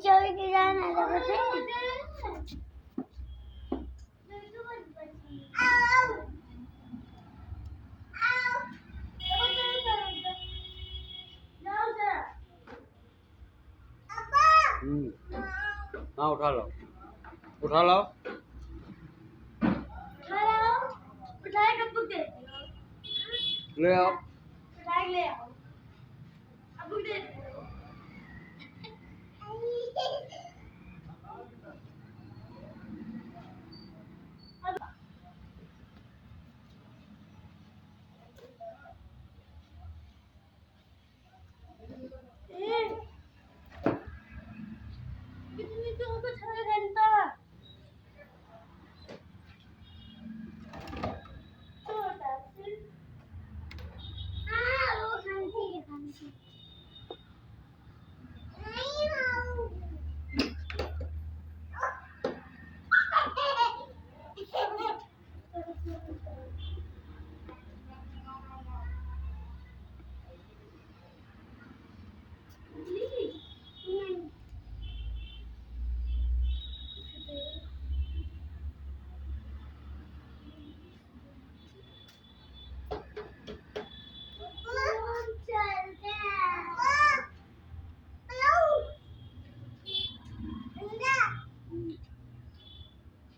चोरी की जाना तो बचे हाँ उठा लो उठा लो उठाए कब दे ले आओ उठाए ले आओ अब दे कितनी तो को छड़ घंटा छोटा फिर वो खांसी है खांसी नहीं खाऊं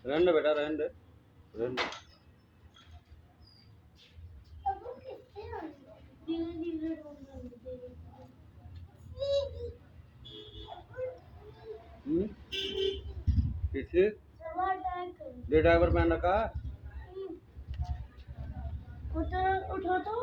रहने दे बेटा रहने दे रहने दे किसी दे ड्राइवर पहन रखा है उठो तो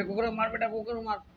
कुकर मार बेटा कुकर मार